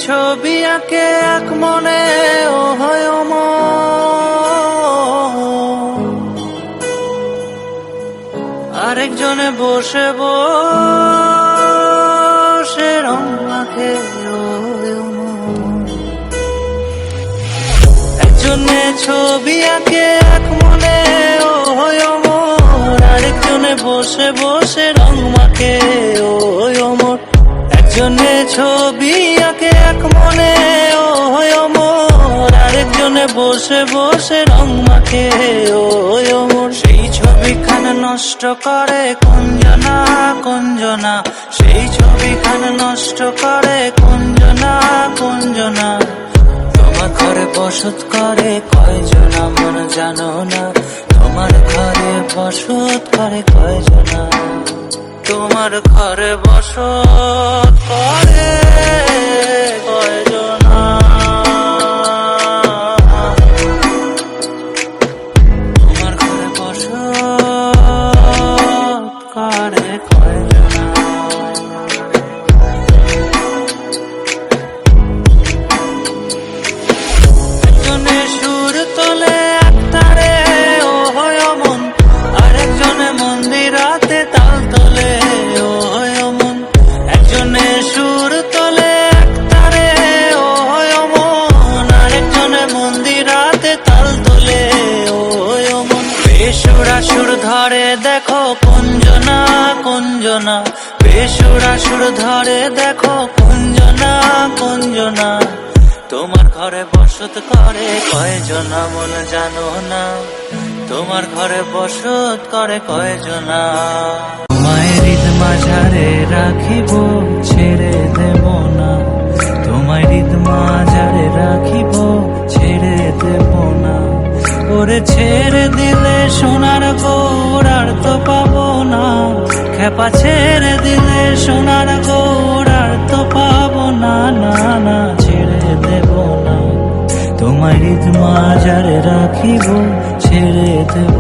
ছবি আঁকে এক মনে ও হয় আরেকজনে বসে বসে রং মাখে একজনে ছবি আঁকে এক মনে ও হয় আরেকজনে বসে বসে রং মাখে ও অমর একজনে ছবি আঁকে এক মনে ও হয় আরেকজনে বসে বসে রং মাখে ও অমর সেই ছবিখান নষ্ট করে কুঞ্জনা কুঞ্জনা সেই ছবিখান নষ্ট করে কুঞ্জনা কুঞ্জনা তোমার ঘরে বসত করে কয়জনা মন জানো না তোমার ঘরে বসত করে কয়জনা তোমার ঘরে বসত করে কয়জনা তোমার ঘরে বসত করে কয়জনা একজনে সুর তোলে একতারে ও হয় মন আরেকজনে মন্দিরাতে তাল তোলে ও হয় মন একজনে সুর তোলে একতারে ও হয় মন আরেকজনে মন্দিরাতে তাল তোলে ও হয় মন বেসুরা সুর ধরে দেখো কুঞ্জনা কুঞ্জনা বেসুরা সুর ধরে দেখো কুঞ্জনা কুঞ্জনা তোমার ঘরে বসত করে কয়জনা মন জানো না তোমার ঘরে বসত করে কয়জনা তোমায় হৃদ মাঝারে রাখিব ছেড়ে দেব না তোমায় হৃদ মাঝারে রাখিব ছেড়ে দেব না ওরে ছেড়ে দিলে সোনার গৌড় আর তো পাবো না খেপা ছেড়ে দিলে সোনার গৌড় আর তো পাবো না না না ছেড়ে দেব না তোমায় হৃদ মাঝারে রাখিব ছেড়ে দেব